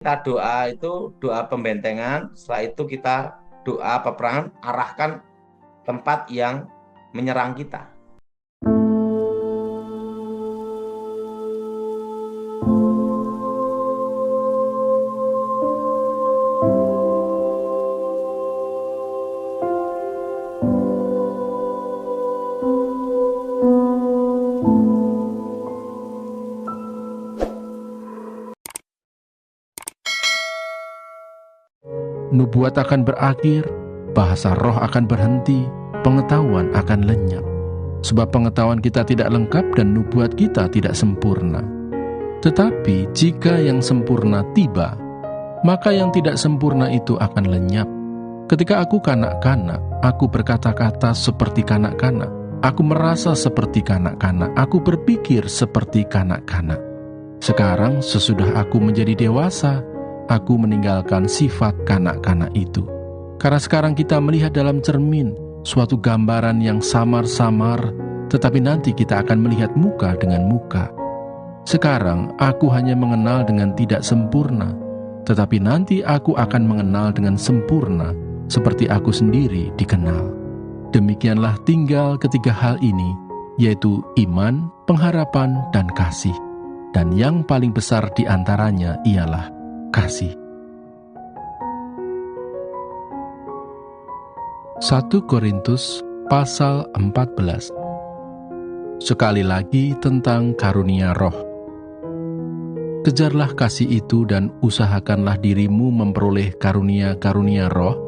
Kita doa itu doa pembentengan, setelah itu kita doa peperangan, arahkan tempat yang menyerang kita. Nubuat akan berakhir, bahasa roh akan berhenti, pengetahuan akan lenyap. Sebab pengetahuan kita tidak lengkap dan nubuat kita tidak sempurna. Tetapi jika yang sempurna tiba, maka yang tidak sempurna itu akan lenyap. Ketika aku kanak-kanak, aku berkata-kata seperti kanak-kanak. Aku merasa seperti kanak-kanak, aku berpikir seperti kanak-kanak. Sekarang sesudah aku menjadi dewasa, aku meninggalkan sifat kanak-kanak itu. Karena sekarang kita melihat dalam cermin suatu gambaran yang samar-samar, tetapi nanti kita akan melihat muka dengan muka. Sekarang aku hanya mengenal dengan tidak sempurna, tetapi nanti aku akan mengenal dengan sempurna, seperti aku sendiri dikenal. Demikianlah tinggal ketiga hal ini, yaitu iman, pengharapan, dan kasih. Dan yang paling besar di antaranya ialah kasih. 1 Korintus pasal 14. Sekali lagi tentang karunia roh. Kejarlah kasih itu dan usahakanlah dirimu memperoleh karunia-karunia roh,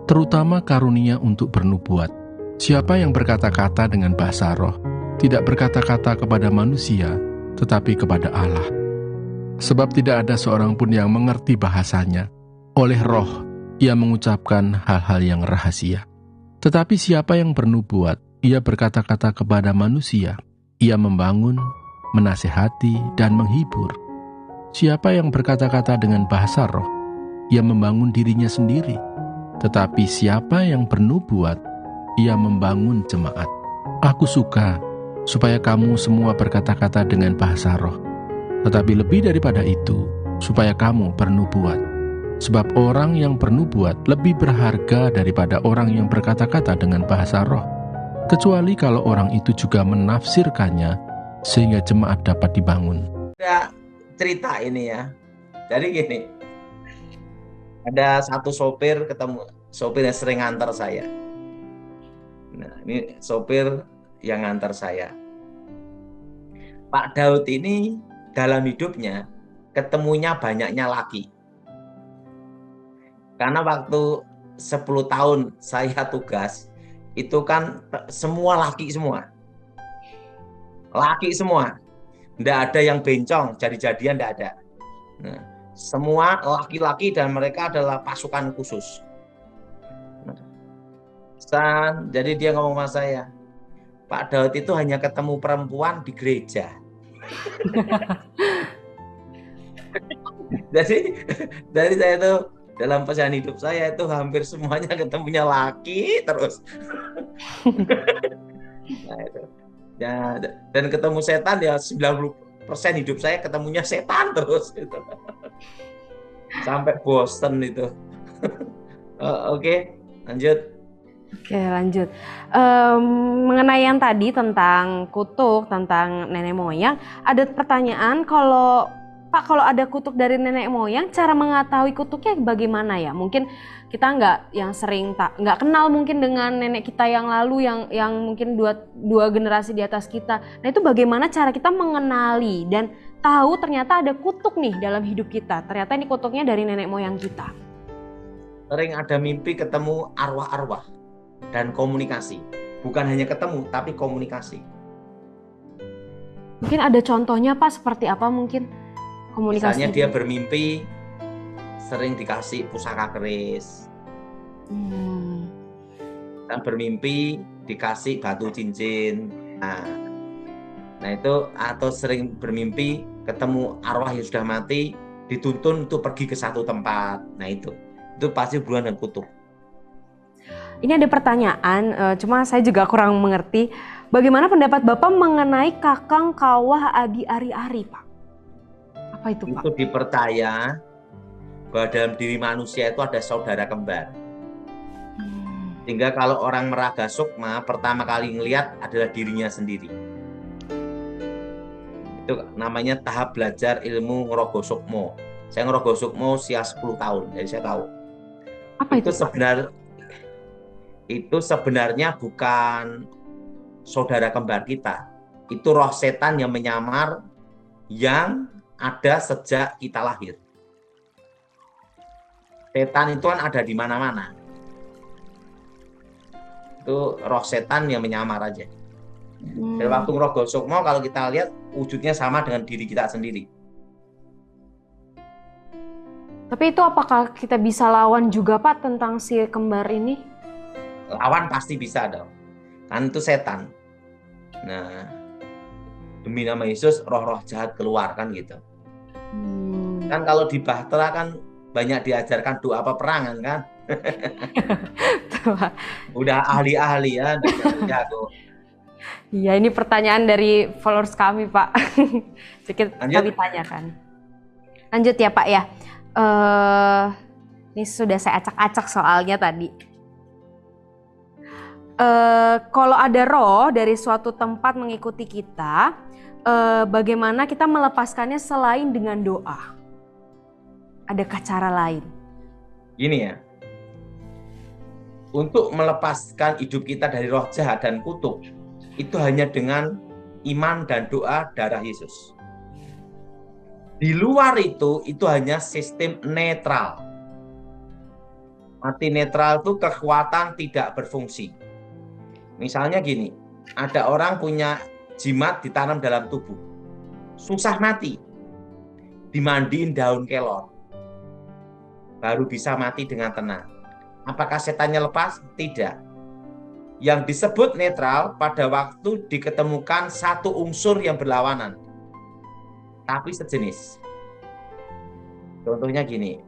terutama karunia untuk bernubuat. Siapa yang berkata-kata dengan bahasa roh, tidak berkata-kata kepada manusia, tetapi kepada Allah. Sebab tidak ada seorang pun yang mengerti bahasanya. Oleh roh, ia mengucapkan hal-hal yang rahasia. Tetapi siapa yang bernubuat, ia berkata-kata kepada manusia. Ia membangun, menasehati, dan menghibur. Siapa yang berkata-kata dengan bahasa roh, ia membangun dirinya sendiri. Tetapi siapa yang bernubuat, ia membangun jemaat. Aku suka supaya kamu semua berkata-kata dengan bahasa roh. Tetapi lebih daripada itu, supaya kamu bernubuat. Sebab orang yang bernubuat lebih berharga daripada orang yang berkata-kata dengan bahasa roh. Kecuali kalau orang itu juga menafsirkannya, sehingga jemaat dapat dibangun. Ada cerita ini ya. Jadi gini, ada satu sopir ketemu, sopir yang sering ngantar saya. Nah, ini sopir yang ngantar saya. Pak Daud ini dalam hidupnya ketemunya banyaknya laki. Karena waktu 10 tahun saya tugas, itu kan semua laki semua. Laki semua. Nggak ada yang bencong, jadi-jadian nggak ada. Nah, semua laki-laki dan mereka adalah pasukan khusus. Jadi dia ngomong sama saya, Pak Daud itu hanya ketemu perempuan di gereja. Jadi saya itu dalam perjalanan hidup saya itu hampir semuanya ketemunya laki terus. Nah, itu. Ya, dan ketemu setan ya 90% hidup saya ketemunya setan terus gitu. Sampai Boston itu. Oke, lanjut. Oke, lanjut. Mengenai yang tadi tentang kutuk, tentang nenek moyang, ada pertanyaan kalau Pak, kalau ada kutuk dari nenek moyang, cara mengetahui kutuknya bagaimana ya? Mungkin kita nggak kenal mungkin dengan nenek kita yang lalu yang mungkin dua generasi di atas kita. Nah itu bagaimana cara kita mengenali dan tahu ternyata ada kutuk nih dalam hidup kita. Ternyata ini kutuknya dari nenek moyang kita. Sering ada mimpi ketemu arwah-arwah dan komunikasi. Bukan hanya ketemu, tapi komunikasi. Mungkin ada contohnya Pak, seperti apa mungkin komunikasi? Misalnya dia bermimpi sering dikasih pusaka keris. Dan bermimpi dikasih batu cincin. Nah itu, atau sering bermimpi ketemu arwah yang sudah mati, dituntun untuk pergi ke satu tempat. Nah itu pasti hubungan dengan kutuk. Ini ada pertanyaan, cuma saya juga kurang mengerti. Bagaimana pendapat Bapak mengenai Kakang Kawah Adi Ari-Ari, Pak? Apa itu, Pak? Itu dipercaya bahwa dalam diri manusia itu ada saudara kembar. Sehingga kalau orang meraga sukma, pertama kali ngelihat adalah dirinya sendiri. Itu namanya tahap belajar ilmu ngerogo sukmo. Saya ngerogo sukmo usia 10 tahun, jadi saya tahu. Apa itu? Itu sebenarnya bukan saudara kembar kita. Itu roh setan yang menyamar yang ada sejak kita lahir. Setan itu kan ada di mana-mana. Itu roh setan yang menyamar aja. Dan waktu ngerogo sukmo kalau kita lihat wujudnya sama dengan diri kita sendiri. Tapi itu apakah kita bisa lawan juga Pak tentang si kembar ini? Lawan pasti bisa dong. Kan itu setan. Nah, demi nama Yesus roh-roh jahat keluar kan gitu. Kan kalau di Bahtera kan banyak diajarkan doa peperangan kan. Udah ahli-ahli ya, jago. Iya, ini pertanyaan dari followers kami, Pak. Sedikit kami tanyakan. Lanjut ya, Pak ya. Ini sudah saya acak-acak soalnya tadi. Kalau ada roh dari suatu tempat mengikuti kita, bagaimana kita melepaskannya selain dengan doa? Adakah cara lain? Gini ya. Untuk melepaskan hidup kita dari roh jahat dan kutuk, itu hanya dengan iman dan doa darah Yesus. Di luar itu hanya sistem netral. Arti netral itu kekuatan tidak berfungsi. Misalnya gini, ada orang punya jimat ditanam dalam tubuh. Susah mati. Dimandiin daun kelor. Baru bisa mati dengan tenang. Apakah setannya lepas? Tidak. Yang disebut netral pada waktu diketemukan satu unsur yang berlawanan, tapi sejenis. Contohnya gini,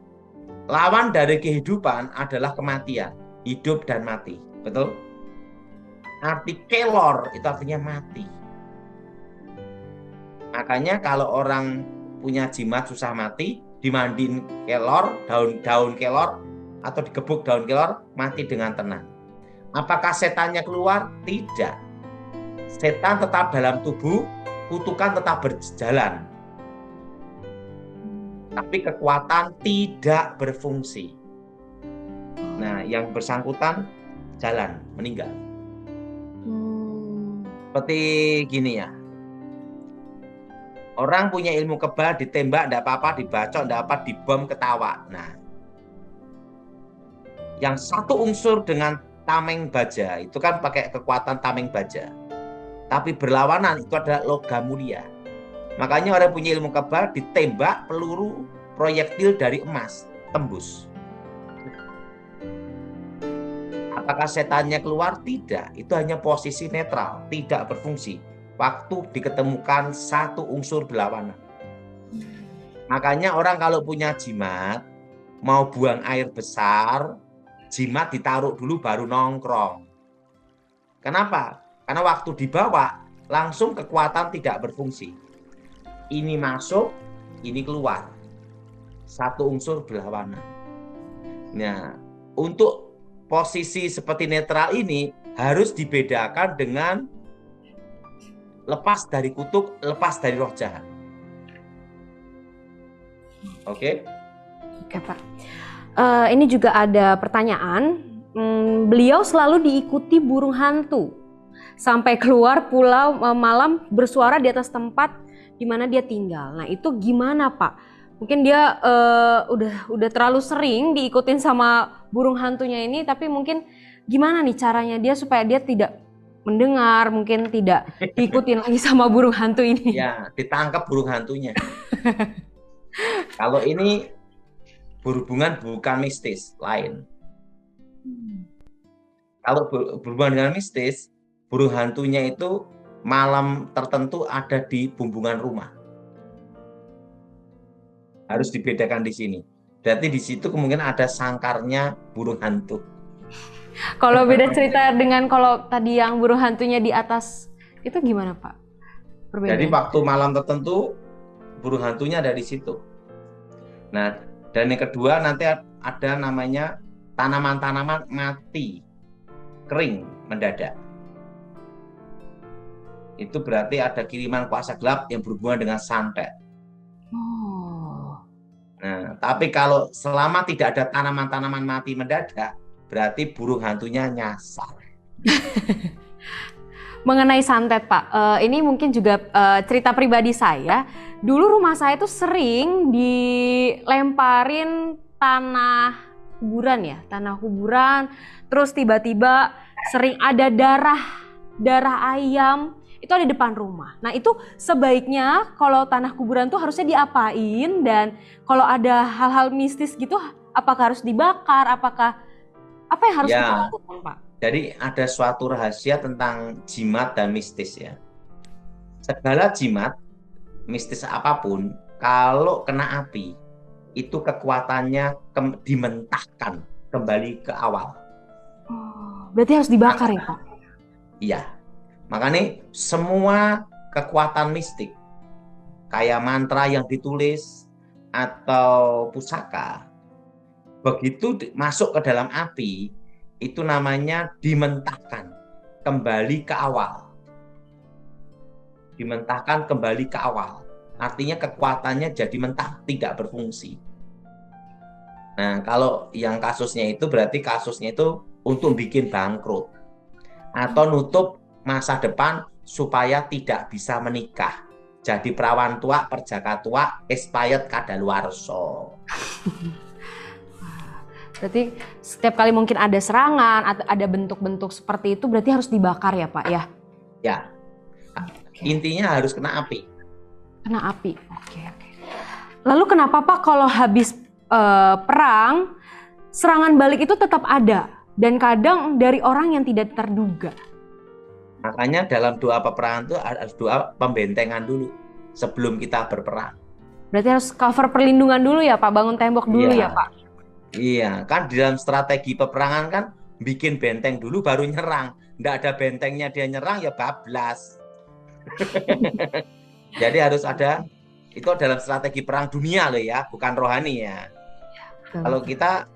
lawan dari kehidupan adalah kematian, hidup dan mati. Betul? Arti kelor itu artinya mati. Makanya kalau orang punya jimat susah mati, dimandiin kelor, daun kelor, atau digebuk daun kelor, mati dengan tenang. Apakah setannya keluar? Tidak. Setan tetap dalam tubuh, kutukan tetap berjalan. Tapi kekuatan tidak berfungsi. Nah, yang bersangkutan jalan, meninggal. Seperti gini ya. Orang punya ilmu kebal, ditembak, tidak apa-apa, dibacok, tidak apa, dibom, ketawa. Nah, yang satu unsur dengan tameng baja, itu kan pakai kekuatan tameng baja. Tapi berlawanan itu adalah logam mulia. Makanya orang punya ilmu kebal ditembak peluru proyektil dari emas, tembus. Apakah setannya keluar? Tidak. Itu hanya posisi netral, tidak berfungsi. Waktu diketemukan satu unsur berlawanan. Makanya orang kalau punya jimat, mau buang air besar, jimat ditaruh dulu baru nongkrong. Kenapa? Karena waktu dibawa, langsung kekuatan tidak berfungsi. Ini masuk, ini keluar. Satu unsur berlawanan. Nah, untuk posisi seperti netral ini harus dibedakan dengan lepas dari kutuk, lepas dari roh jahat. Oke? Oke, Pak. Ini juga ada pertanyaan. Beliau selalu diikuti burung hantu sampai keluar pulau malam bersuara di atas tempat di mana dia tinggal. Nah, itu gimana, Pak? Mungkin dia udah terlalu sering diikutin sama burung hantunya ini, tapi mungkin gimana nih caranya dia supaya dia tidak mendengar, mungkin tidak diikutin lagi sama burung hantu ini? Ya, ditangkap burung hantunya. Kalau ini berhubungan bukan mistis, lain. Kalau berhubungan dengan mistis, burung hantunya itu malam tertentu ada di bumbungan rumah. Harus dibedakan di sini. Berarti di situ kemungkinan ada sangkarnya burung hantu. Kalau beda cerita dengan kalau tadi yang burung hantunya di atas, itu gimana, Pak? Perbedaan. Jadi waktu malam tertentu burung hantunya ada di situ. Nah, Dan yang kedua nanti ada namanya tanaman-tanaman mati, kering mendadak. Itu berarti ada kiriman kuasa gelap yang berhubungan dengan santet. Oh. Nah, tapi kalau selama tidak ada tanaman-tanaman mati mendadak, berarti burung hantunya nyasar. Mengenai santet, Pak, ini mungkin juga cerita pribadi saya. Dulu rumah saya tuh sering dilemparin tanah kuburan, terus tiba-tiba sering ada darah ayam itu ada di depan rumah. Nah, itu sebaiknya kalau tanah kuburan tuh harusnya diapain, dan kalau ada hal-hal mistis gitu apakah harus dibakar, apa yang harus kita lakukan, Pak? Jadi ada suatu rahasia tentang jimat dan mistis ya. Segala jimat, mistis apapun, kalau kena api, itu kekuatannya dimentahkan kembali ke awal. Oh, berarti harus dibakar ya, Pak? Iya. Makanya semua kekuatan mistik, kayak mantra yang ditulis atau pusaka, begitu masuk ke dalam api, itu namanya dimentahkan kembali ke awal. Dimentahkan kembali ke awal. Artinya kekuatannya jadi mentah, tidak berfungsi. Nah, kalau yang kasusnya itu berarti kasusnya itu untuk bikin bangkrut atau nutup masa depan supaya tidak bisa menikah. Jadi perawan tua, perjaka tua, expired kadaluarsa. Berarti setiap kali mungkin ada serangan atau ada bentuk-bentuk seperti itu berarti harus dibakar ya, Pak ya? Ya. Intinya harus kena api. Kena api. Oke. Lalu kenapa, Pak, kalau habis perang serangan balik itu tetap ada dan kadang dari orang yang tidak terduga? Makanya dalam doa peperangan itu harus doa pembentengan dulu sebelum kita berperang. Berarti harus cover perlindungan dulu ya, Pak, bangun tembok dulu ya, Pak? Iya, kan di dalam strategi peperangan kan bikin benteng dulu baru nyerang. Nggak ada bentengnya dia nyerang ya bablas. Jadi harus ada, itu dalam strategi perang dunia loh ya, bukan rohani ya. Kalau kita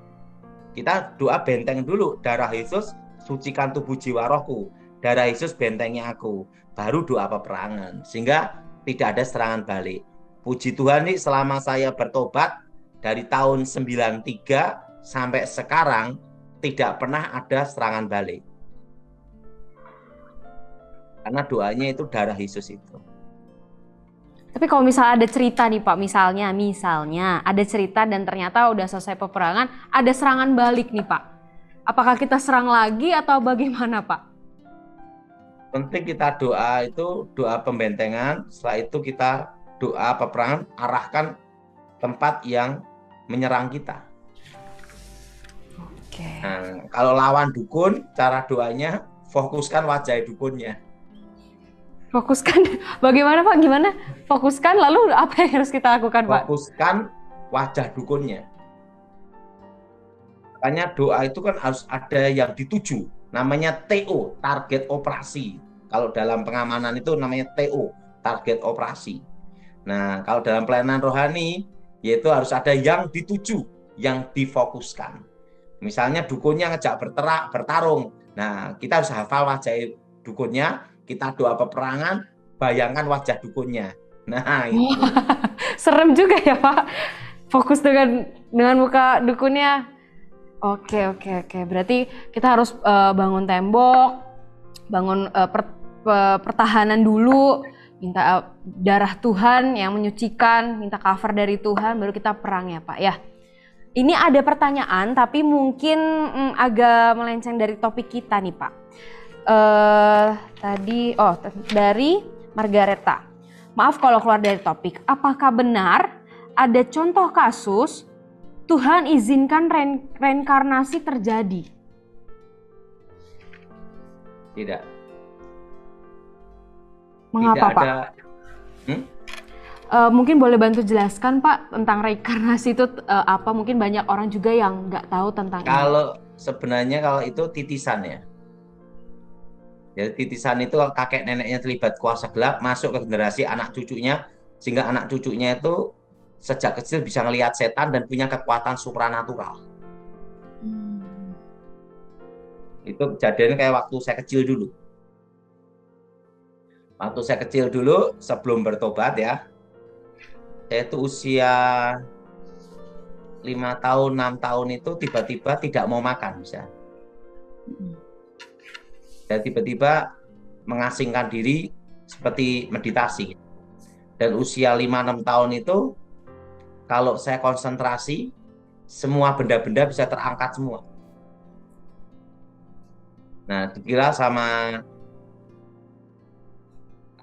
doa benteng dulu, darah Yesus sucikan tubuh jiwa rohku, darah Yesus bentengnya aku, baru doa peperangan sehingga tidak ada serangan balik. Puji Tuhan nih, selama saya bertobat dari tahun 93 sampai sekarang tidak pernah ada serangan balik. Karena doanya itu darah Yesus itu. Tapi kalau misalnya ada cerita nih, Pak, misalnya ada cerita dan ternyata udah selesai peperangan, ada serangan balik nih, Pak. Apakah kita serang lagi atau bagaimana, Pak? Penting kita doa itu doa pembentengan, setelah itu kita doa peperangan, arahkan tempat yang menyerang kita. Oke. Nah, kalau lawan dukun, cara doanya fokuskan wajah dukunnya. Fokuskan, bagaimana Pak? Gimana? Fokuskan, lalu apa yang harus kita lakukan, Pak? Fokuskan wajah dukunnya. Makanya doa itu kan harus ada yang dituju, namanya TO, target operasi. Kalau dalam pengamanan itu namanya TO, target operasi. Nah, kalau dalam pelayanan rohani, yaitu harus ada yang dituju, yang difokuskan. Misalnya dukunnya ngejak bertarung. Nah, kita harus hafal wajah dukunnya, kita doa peperangan, bayangkan wajah dukunnya. Nah, itu. Serem juga ya, Pak. Fokus dengan muka dukunnya. Oke. Berarti kita harus bangun tembok, bangun pertahanan dulu, minta darah Tuhan yang menyucikan, minta cover dari Tuhan, baru kita perang ya, Pak ya. Ini ada pertanyaan tapi mungkin agak melenceng dari topik kita nih, Pak. Dari Margareta. Maaf kalau keluar dari topik. Apakah benar ada contoh kasus Tuhan izinkan reinkarnasi terjadi? Tidak. Mengapa, tidak Pak? Mungkin boleh bantu jelaskan, Pak, tentang reinkarnasi itu apa? Mungkin banyak orang juga yang nggak tahu tentang Sebenarnya kalau itu titisan ya. Jadi titisan itu kalau kakek neneknya terlibat kuasa gelap, masuk ke generasi anak cucunya, sehingga anak cucunya itu sejak kecil bisa ngelihat setan dan punya kekuatan supranatural. Itu kejadian kayak waktu saya kecil dulu. Waktu saya kecil dulu sebelum bertobat ya, saya itu usia 5 tahun, 6 tahun itu tiba-tiba tidak mau makan bisa. Dan tiba-tiba mengasingkan diri seperti meditasi. Dan usia 5-6 tahun itu kalau saya konsentrasi, semua benda-benda bisa terangkat semua. Nah, dikira sama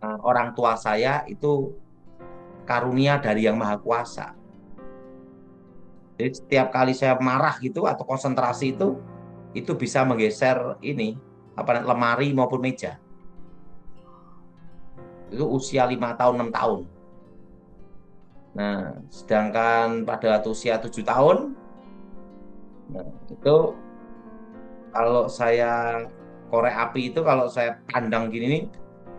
orang tua saya itu karunia dari Yang Maha Kuasa. Jadi setiap kali saya marah gitu atau konsentrasi itu bisa menggeser ini lemari maupun meja. Itu usia 5 tahun, 6 tahun. Nah, sedangkan pada usia 7 tahun, nah, itu kalau saya korek api itu kalau saya pandang gini nih,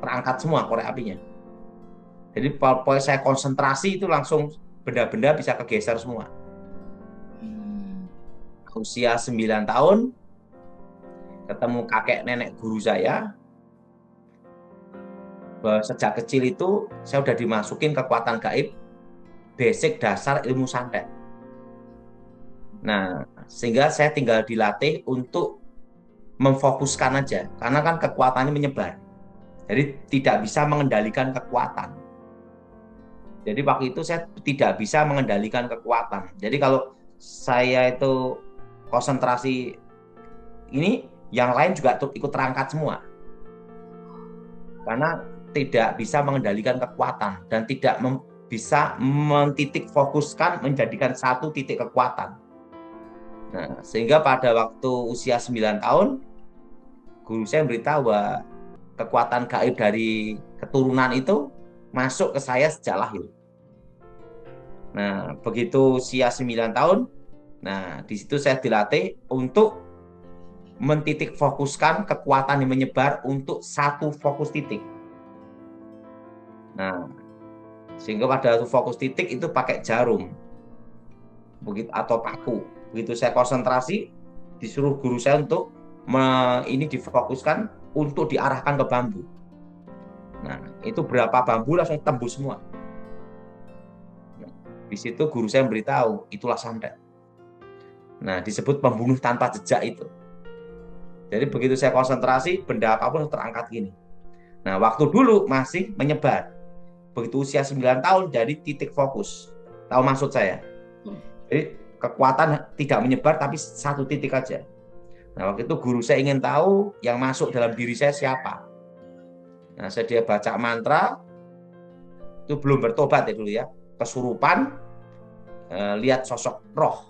terangkat semua korek apinya. Jadi kalau saya konsentrasi itu langsung benda-benda bisa kegeser semua. Usia 9 tahun, ketemu kakek nenek guru saya, bahwa sejak kecil itu saya udah dimasukin kekuatan gaib, basic dasar ilmu santet. Nah, sehingga saya tinggal dilatih untuk memfokuskan aja, karena kan kekuatannya menyebar. Jadi tidak bisa mengendalikan kekuatan. Jadi waktu itu saya tidak bisa mengendalikan kekuatan. Jadi kalau saya itu konsentrasi ini, yang lain juga ikut terangkat semua. Karena tidak bisa mengendalikan kekuatan dan tidak bisa mentitik fokuskan menjadikan satu titik kekuatan. Nah, sehingga pada waktu usia 9 tahun, guru saya memberitahu bahwa kekuatan gaib dari keturunan itu masuk ke saya sejak lahir. Nah, begitu usia 9 tahun, nah di situ saya dilatih untuk mentitik fokuskan kekuatan yang menyebar untuk satu fokus titik. Nah, sehingga pada fokus titik itu pakai jarum, begitu atau paku. Begitu saya konsentrasi, disuruh guru saya untuk ini difokuskan untuk diarahkan ke bambu. Nah, itu berapa bambu langsung tembus semua. Nah, di situ guru saya memberitahu, itulah santet. Nah, disebut pembunuh tanpa jejak itu. Jadi begitu saya konsentrasi, benda apapun terangkat gini. Nah, waktu dulu masih menyebar. Begitu usia 9 tahun jadi titik fokus. Tahu maksud saya? Jadi kekuatan tidak menyebar tapi satu titik aja. Nah, waktu itu guru saya ingin tahu yang masuk dalam diri saya siapa. Nah, saya dia baca mantra, itu belum bertobat ya dulu ya. Kesurupan, lihat sosok roh.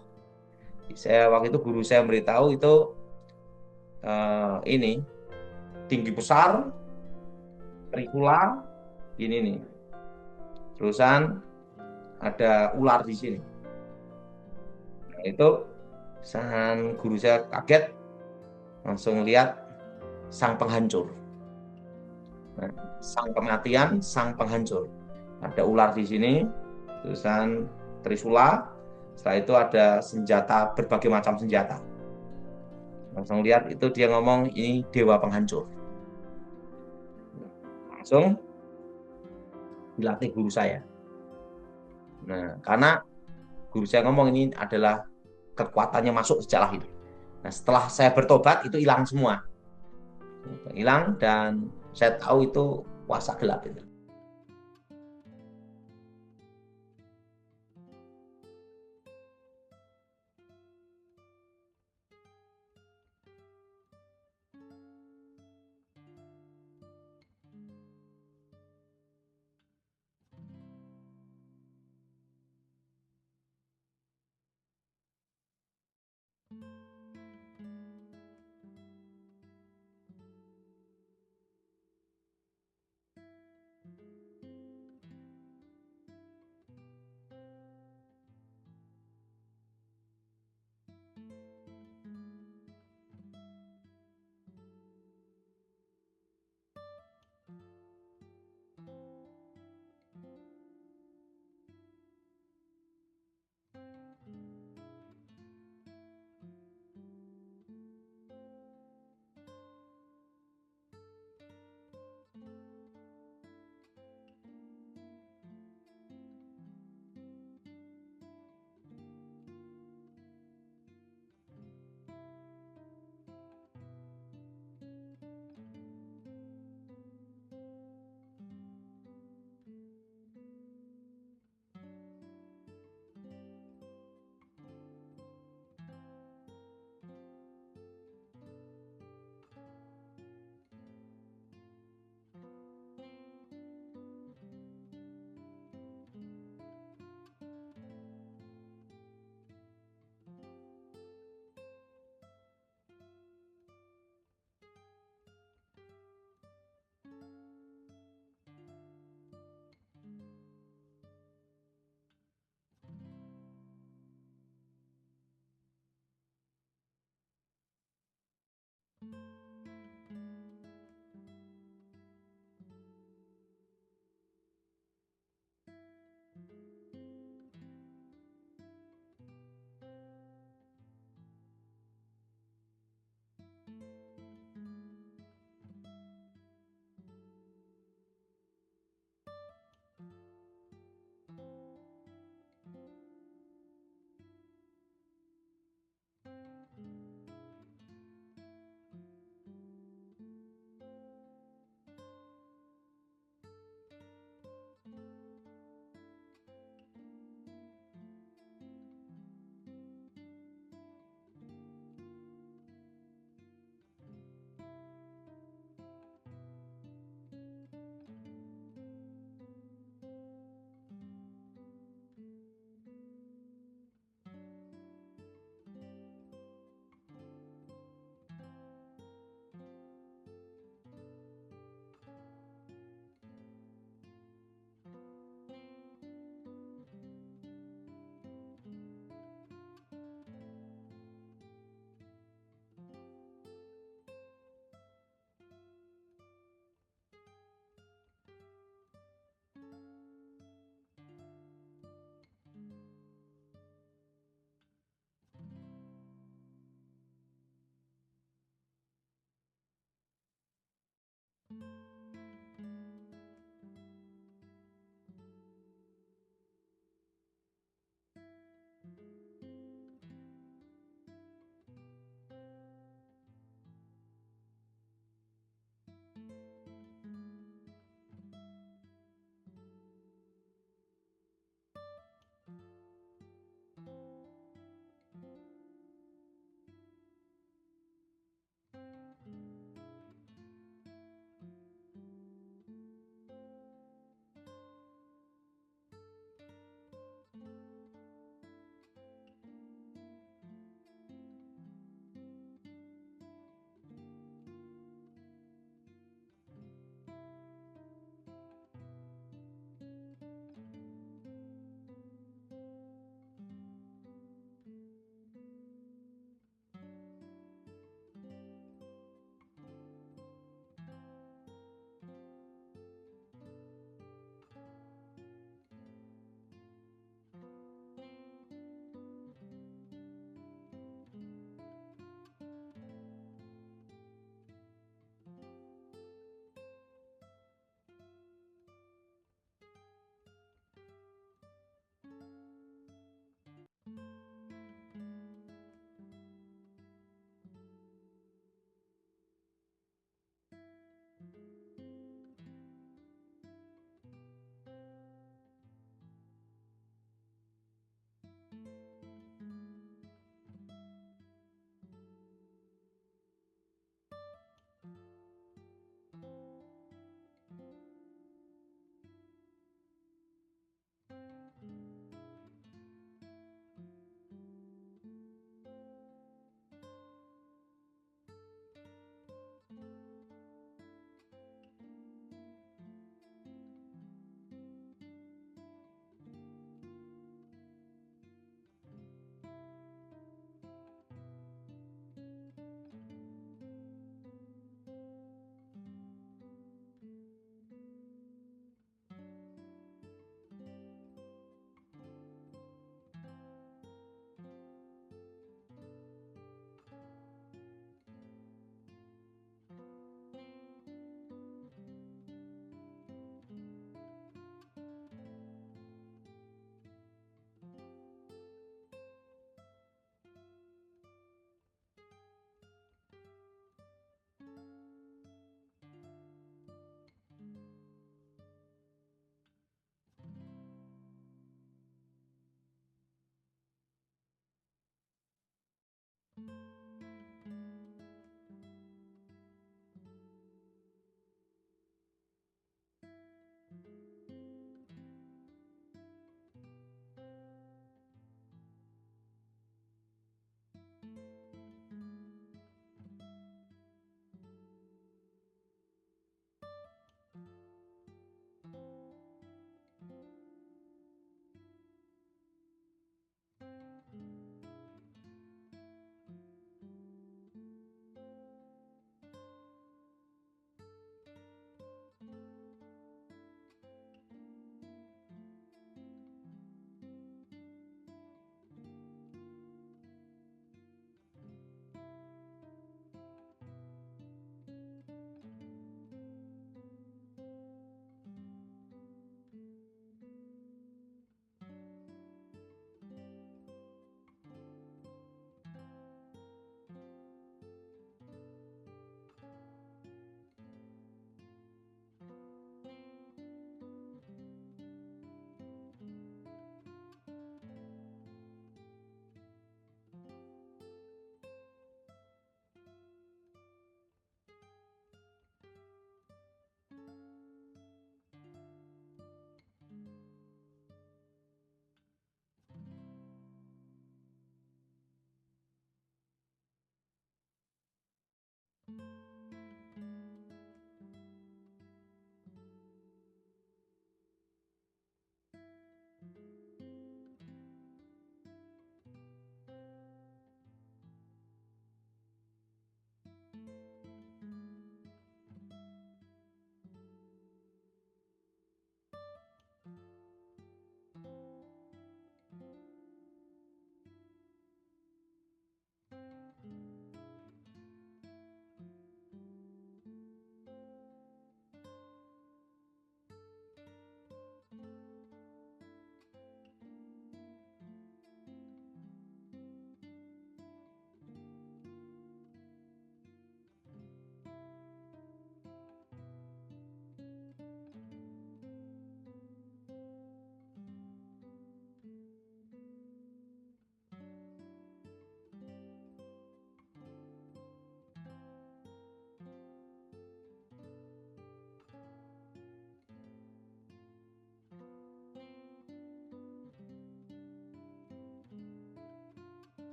Saya waktu itu guru saya memberitahu itu ini tinggi besar, trikula, ini nih. Terusan ada ular di sini. Nah, itu sang guru saya kaget, langsung lihat sang penghancur. Nah, sang kematian, sang penghancur. Ada ular di sini, terusan trisula. Setelah itu ada senjata, berbagai macam senjata. Langsung lihat itu dia ngomong ini dewa penghancur. Langsung dilatih guru saya. Nah, karena guru saya ngomong ini adalah kekuatannya masuk sejak lahir. Nah, setelah saya bertobat itu hilang semua. Hilang dan saya tahu itu kuasa gelap itu.